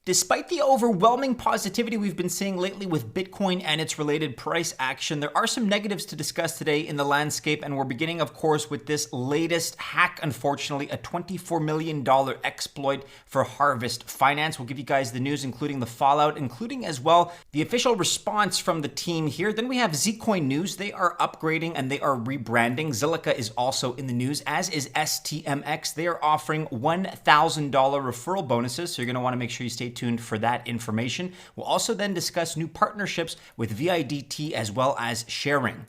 Despite the overwhelming positivity we've been seeing lately with Bitcoin and its related price action, there are some negatives to discuss today in the landscape, and we're beginning, of course, with this latest hack, unfortunately, a $24 million exploit for Harvest Finance. We'll give you guys the news, including the fallout, including as well the official response from the team here. Then we have Zcoin news. They are upgrading and they are rebranding. Zilliqa is also in the news, as is STMX. They are offering $1,000 referral bonuses, so you're going to want to make sure you stay tuned for that information. We'll also then discuss new partnerships with VIDT as well as ShareRing.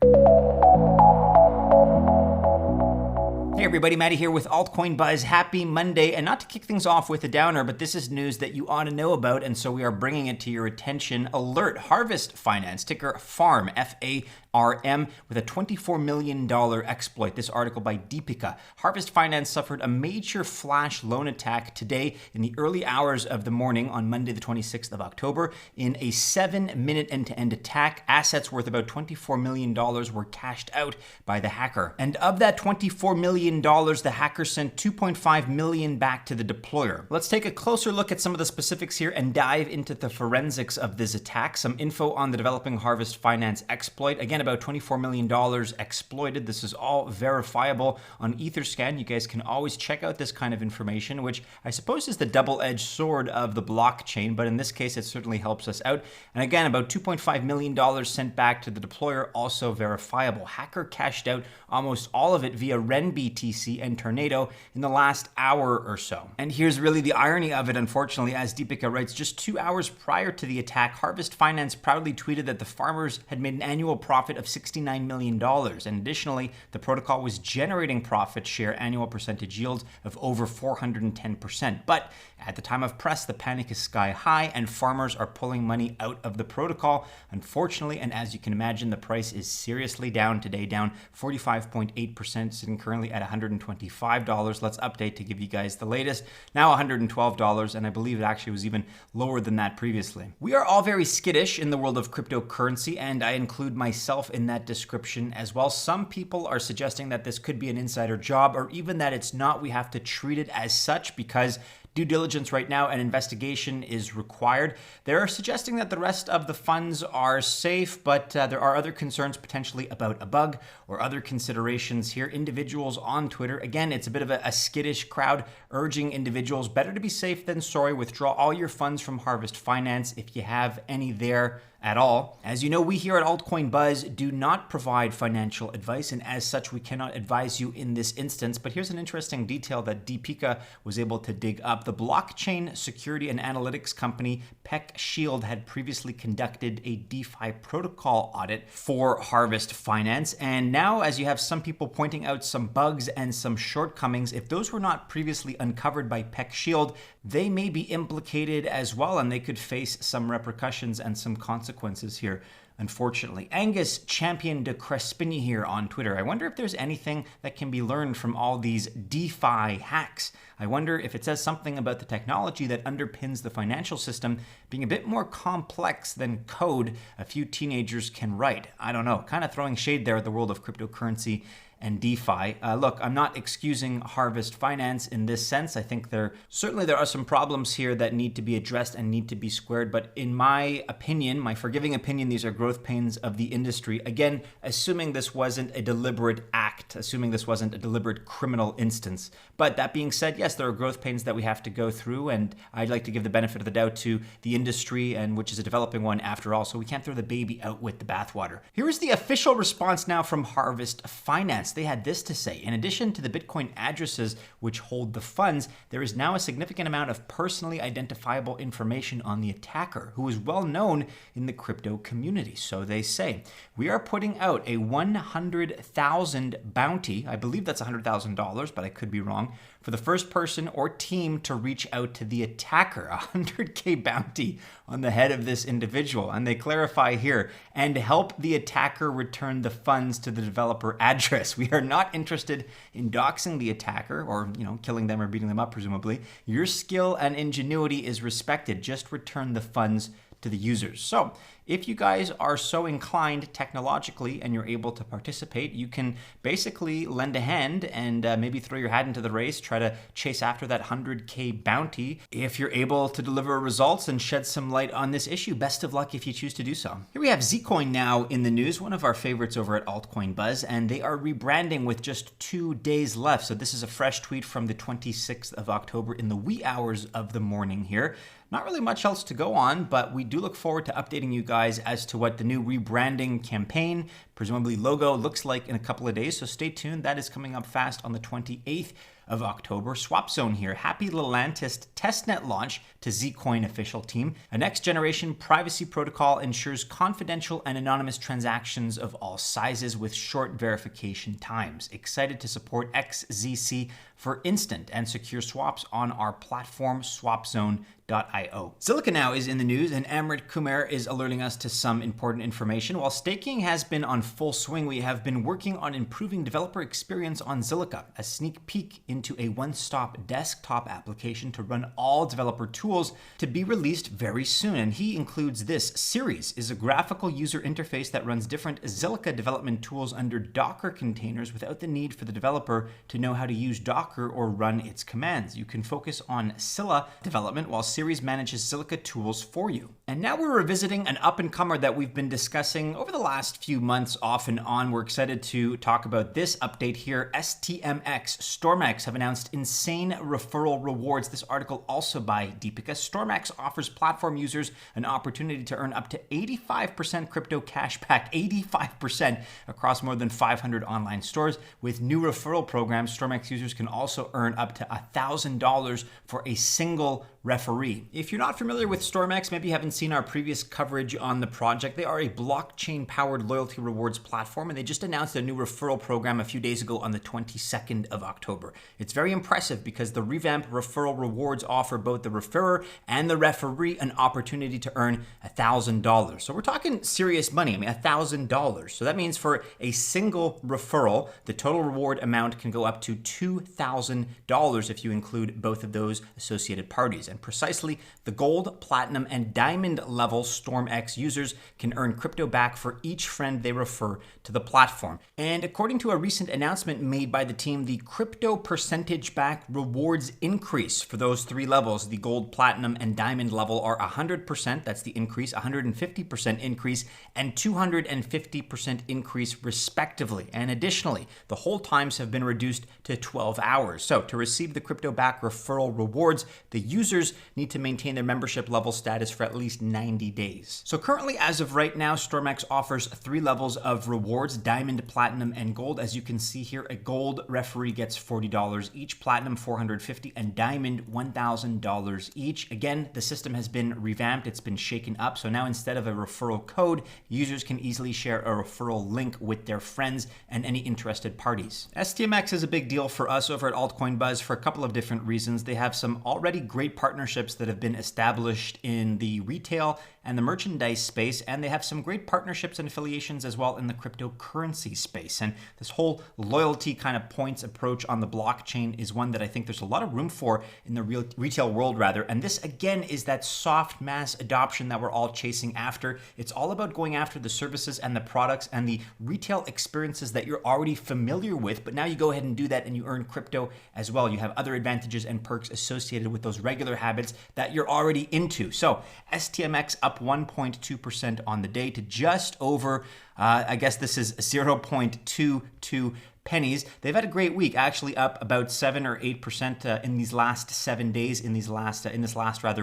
Hey everybody, Matty here with Altcoin Buzz. Happy Monday, and not to kick things off with a downer, but this is news that you ought to know about, and so we are bringing it to your attention. Alert: Harvest Finance, ticker FARM, FARM, with a $24 million exploit. This article by Deepika. Harvest Finance suffered a major flash loan attack today in the early hours of the morning on Monday, the 26th of October. In a 7-minute end-to-end attack, assets worth about $24 million were cashed out by the hacker. And of that $24 million, the hacker sent $2.5 million back to the deployer. Let's take a closer look at some of the specifics here and dive into the forensics of this attack. Some info on the developing Harvest Finance exploit. Again, about $24 million exploited. This is all verifiable on Etherscan. You guys can always check out this kind of information, which I suppose is the double-edged sword of the blockchain, but in this case, it certainly helps us out. And again, about $2.5 million sent back to the deployer, also verifiable. Hacker cashed out almost all of it via RenBTC and Tornado in the last hour or so. And here's really the irony of it, unfortunately, as Deepika writes, just 2 hours prior to the attack, Harvest Finance proudly tweeted that the farmers had made an annual profit of $69 million. And additionally, the protocol was generating profit share annual percentage yields of over 410%. But at the time of press, the panic is sky high and farmers are pulling money out of the protocol, unfortunately. And as you can imagine, the price is seriously down today, down 45.8%, sitting currently at $125. Let's update to give you guys the latest. Now $112, and I believe it actually was even lower than that previously. We are all very skittish in the world of cryptocurrency, and I include myself in that description as well. Some people are suggesting that this could be an insider job, or even that it's not. We have to treat it as such because due diligence right now and investigation is required. They're suggesting that the rest of the funds are safe, but there are other concerns potentially about a bug or other considerations here. Individuals on Twitter, again, it's a bit of a skittish crowd urging individuals, better to be safe than sorry. Withdraw all your funds from Harvest Finance if you have any there at all. As you know, we here at Altcoin Buzz do not provide financial advice, and as such, we cannot advise you in this instance. But here's an interesting detail that Deepika was able to dig up. The blockchain security and analytics company PeckShield had previously conducted a DeFi protocol audit for Harvest Finance. And now, as you have some people pointing out some bugs and some shortcomings, if those were not previously uncovered by PeckShield, they may be implicated as well, and they could face some repercussions and some consequences here, unfortunately. Angus Champion de Crespini here on Twitter. I wonder if there's anything that can be learned from all these DeFi hacks. I wonder if it says something about the technology that underpins the financial system being a bit more complex than code a few teenagers can write. I don't know, kind of throwing shade there at the world of cryptocurrency and DeFi. Look, I'm not excusing Harvest Finance in this sense. I think there are some problems here that need to be addressed and need to be squared. But in my opinion, my forgiving opinion, these are growth pains of the industry. Again, assuming this wasn't a deliberate act, assuming this wasn't a deliberate criminal instance. But that being said, yes, there are growth pains that we have to go through, and I'd like to give the benefit of the doubt to the industry, and which is a developing one after all. So we can't throw the baby out with the bathwater. Here is the official response now from Harvest Finance. They had this to say: in addition to the Bitcoin addresses which hold the funds, there is now a significant amount of personally identifiable information on the attacker, who is well known in the crypto community. So they say, we are putting out a 100,000 bounty, I believe that's $100,000, but I could be wrong, for the first person or team to reach out to the attacker. A 100K bounty on the head of this individual. And they clarify here, and help the attacker return the funds to the developer address. We are not interested in doxing the attacker or, killing them or beating them up, presumably. Your skill and ingenuity is respected. Just return the funds to the users. So if you guys are so inclined technologically and you're able to participate, you can basically lend a hand and maybe throw your hat into the race, try to chase after that 100K bounty. If you're able to deliver results and shed some light on this issue, best of luck if you choose to do so. Here we have Zcoin now in the news, one of our favorites over at Altcoin Buzz, and they are rebranding with just 2 days left. So this is a fresh tweet from the 26th of October in the wee hours of the morning here. Not really much else to go on, but we do look forward to updating you guys as to what the new rebranding campaign, presumably logo, looks like in a couple of days. So stay tuned. That is coming up fast on the 28th of October. Swap Zone here. Happy Latentist testnet launch to Zcoin official team. A next generation privacy protocol ensures confidential and anonymous transactions of all sizes with short verification times. Excited to support XZC for instant and secure swaps on our platform, swapzone.io. Zilliqa now is in the news, and Amrit Kumair is alerting us to some important information. While staking has been on full swing, we have been working on improving developer experience on Zilliqa, a sneak peek into a one-stop desktop application to run all developer tools to be released very soon. And he includes this. Series is a graphical user interface that runs different Zilliqa development tools under Docker containers without the need for the developer to know how to use Docker or run its commands. You can focus on Scylla development while Series manages Zilliqa tools for you. And now we're revisiting an up-and-comer that we've been discussing over the last few months off and on. We're excited to talk about this update here. STMX, StormX have announced insane referral rewards. This article also by Deepika. StormX offers platform users an opportunity to earn up to 85% crypto cashback, 85% across more than 500 online stores. With new referral programs, StormX users can also earn up to $1,000 for a single referee. If you're not familiar with StormX, maybe you haven't seen our previous coverage on the project. They are a blockchain-powered loyalty rewards platform, and they just announced a new referral program a few days ago on the 22nd of October. It's very impressive because the revamped referral rewards offer both the referrer and the referee an opportunity to earn $1,000. So we're talking serious money. I mean, $1,000. So that means for a single referral, the total reward amount can go up to $2,000 if you include both of those associated parties. And precisely the gold, platinum, and diamond level StormX users can earn crypto back for each friend they refer to the platform. And according to a recent announcement made by the team, the crypto percentage back rewards increase for those three levels, the gold, platinum, and diamond level, are 100%, that's the increase, 150% increase, and 250% increase respectively. And additionally, the hold times have been reduced to 12 hours. So to receive the crypto back referral rewards, the users need to maintain their membership level status for at least 90 days. So currently, as of right now, StormX offers 3 levels of rewards: diamond, platinum, and gold. As you can see here, a gold referee gets $40 each, platinum $450, and diamond $1,000 each. Again, the system has been revamped, it's been shaken up. So now instead of a referral code, users can easily share a referral link with their friends and any interested parties. STMX is a big deal for us over at Altcoin Buzz for a couple of different reasons. They have some already great partnerships that have been established in the retail and the merchandise space, and they have some great partnerships and affiliations as well in the cryptocurrency space. And this whole loyalty kind of points approach on the blockchain is one that I think there's a lot of room for in the retail world rather. And this again is that soft mass adoption that we're all chasing after. It's all about going after the services and the products and the retail experiences that you're already familiar with, but now you go ahead and do that and you earn crypto as well. You have other advantages and perks associated with those regular habits that you're already into. So STMX up 1.2% on the day to just over, I guess this is 0.22 pennies. They've had a great week, actually up about 7 or 8% in these last 7 days, in this last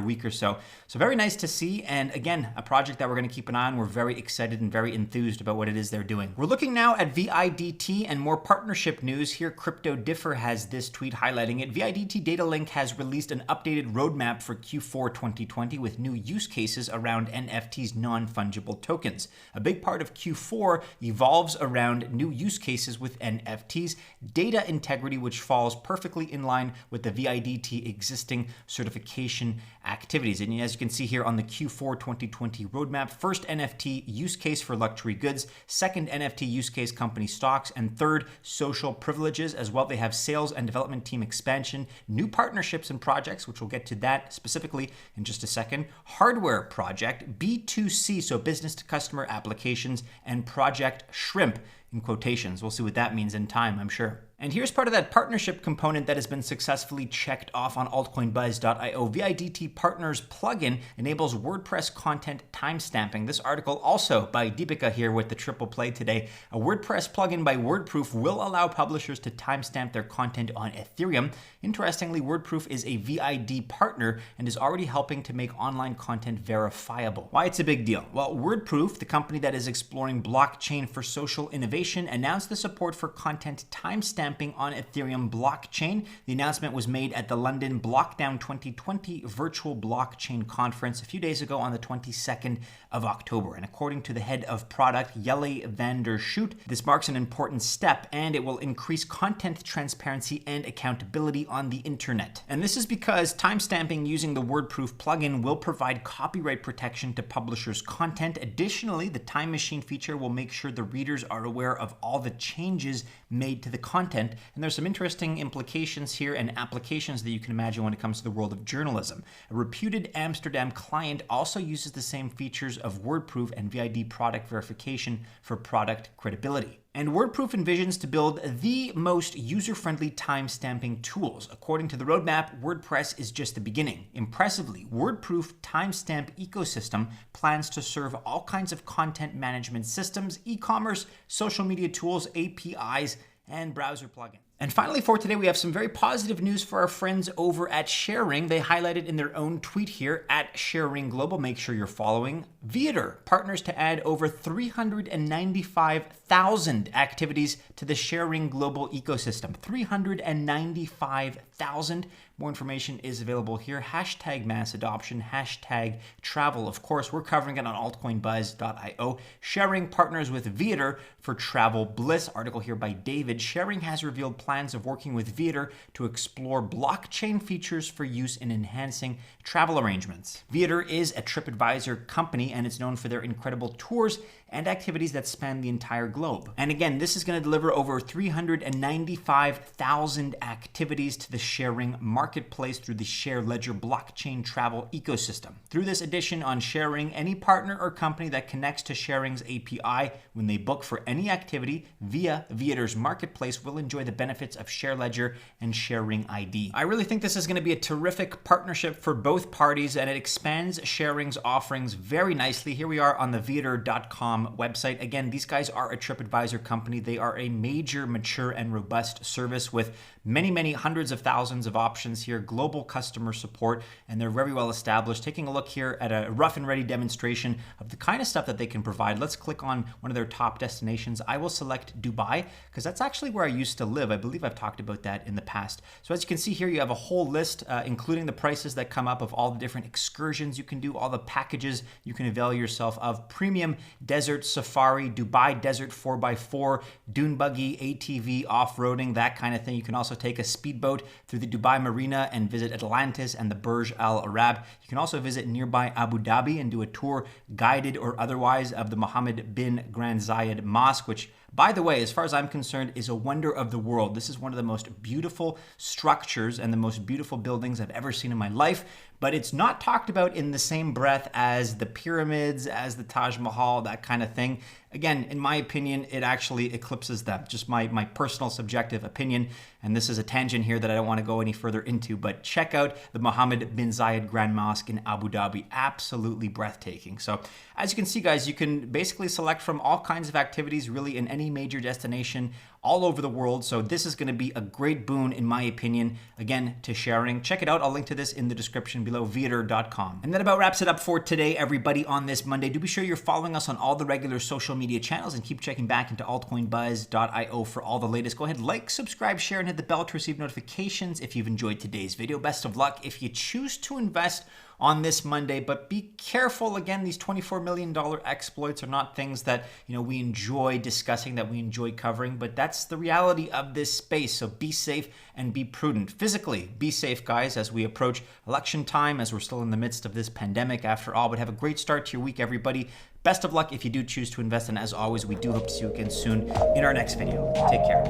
week or so. So very nice to see. And again, a project that we're going to keep an eye on. We're very excited and very enthused about what it is they're doing. We're looking now at VIDT and more partnership news here. Crypto Differ has this tweet highlighting it. VIDT Datalink has released an updated roadmap for Q4 2020 with new use cases around NFT's non-fungible tokens. A big part of Q4 evolves around new use cases with NFTs. NFTs, data integrity, which falls perfectly in line with the VIDT existing certification activities. And as you can see here on the Q4 2020 roadmap, first NFT use case for luxury goods, second NFT use case company stocks, and third social privileges as well. They have sales and development team expansion, new partnerships and projects, which we'll get to that specifically in just a second, hardware project, B2C, so business to customer applications, and Project Shrimp in quotations. We'll see what that means in time, I'm sure. And here's part of that partnership component that has been successfully checked off on altcoinbuzz.io. VIDT Partners plugin enables WordPress content timestamping. This article also by Deepika here with the triple play today. A WordPress plugin by Wordproof will allow publishers to timestamp their content on Ethereum. Interestingly, Wordproof is a VID partner and is already helping to make online content verifiable. Why it's a big deal? Well, Wordproof, the company that is exploring blockchain for social innovation, announced the support for content timestamping on Ethereum blockchain. The announcement was made at the London Blockdown 2020 virtual blockchain conference a few days ago on the 22nd of October. And according to the head of product, Jelle van der Schoot, this marks an important step and it will increase content transparency and accountability on the internet. And this is because timestamping using the Wordproof plugin will provide copyright protection to publishers' content. Additionally, the Time Machine feature will make sure the readers are aware of all the changes made to the content. And there's some interesting implications here and applications that you can imagine when it comes to the world of journalism. A reputed Amsterdam client also uses the same features of Wordproof and VID product verification for product credibility. And Wordproof envisions to build the most user-friendly timestamping tools. According to the roadmap, WordPress is just the beginning. Impressively, Wordproof timestamp ecosystem plans to serve all kinds of content management systems, e-commerce, social media tools, APIs, and browser plugins. And finally for today, we have some very positive news for our friends over at ShareRing. They highlighted in their own tweet here at ShareRing Global. Make sure you're following. Viator partners to add over 395,000 activities to the ShareRing Global ecosystem. 395,000. More information is available here. Hashtag mass adoption, hashtag travel. Of course, we're covering it on altcoinbuzz.io. ShareRing partners with Viator for travel. Bliss article here by David. ShareRing has revealed plans of working with Viator to explore blockchain features for use in enhancing travel arrangements. Viator is a TripAdvisor company and it's known for their incredible tours and activities that span the entire globe. And again, this is going to deliver over 395,000 activities to the ShareRing marketplace through the Share Ledger blockchain travel ecosystem. Through this addition on ShareRing, any partner or company that connects to ShareRing's API when they book for any activity via Viator's marketplace will enjoy the benefits of Share Ledger and ShareRing ID. I really think this is going to be a terrific partnership for both parties and it expands ShareRing's offerings very nicely. Here we are on the Viator.com website. Again, these guys are a TripAdvisor company. They are a major, mature, and robust service with many hundreds of thousands of options here, global customer support, and they're very well established. Taking a look here at a rough and ready demonstration of the kind of stuff that they can provide. Let's click on one of their top destinations. I will select Dubai because that's actually where I used to live. I believe I've talked about that in the past. So as you can see here, you have a whole list, including the prices that come up of all the different excursions you can do, all the packages you can avail yourself of. Premium desert safari, Dubai desert 4x4, dune buggy, ATV, off-roading, that kind of thing. You can also take a speedboat through the Dubai Marina and visit Atlantis and the Burj Al Arab. You can also visit nearby Abu Dhabi and do a tour, guided or otherwise, of the Mohammed bin Grand Zayed Mosque, which, by the way, as far as I'm concerned, is a wonder of the world. This is one of the most beautiful structures and the most beautiful buildings I've ever seen in my life, but it's not talked about in the same breath as the pyramids, as the Taj Mahal, that kind of thing. Again, in my opinion, it actually eclipses them. Just my personal subjective opinion. And this is a tangent here that I don't want to go any further into, but check out the Mohammed bin Zayed Grand Mosque in Abu Dhabi. Absolutely breathtaking. So as you can see, guys, you can basically select from all kinds of activities really in any major destination all over the world. So this is going to be a great boon, in my opinion, again, to ShareRing. Check it out. I'll link to this in the description below, Viator.com. And that about wraps it up for today, everybody, on this Monday. Do be sure you're following us on all the regular social media channels and keep checking back into altcoinbuzz.io for all the latest. Go ahead, like, subscribe, share, and hit the bell to receive notifications if you've enjoyed today's video. Best of luck. If you choose to invest on this Monday, but be careful. Again, these $24 million exploits are not things that we enjoy discussing, that we enjoy covering, but that's the reality of this space. So be safe and be prudent. Physically, be safe, guys, as we approach election time, as we're still in the midst of this pandemic after all. But have a great start to your week, everybody. Best of luck if you do choose to invest, and as always, we do hope to see you again soon in our next video. Take care.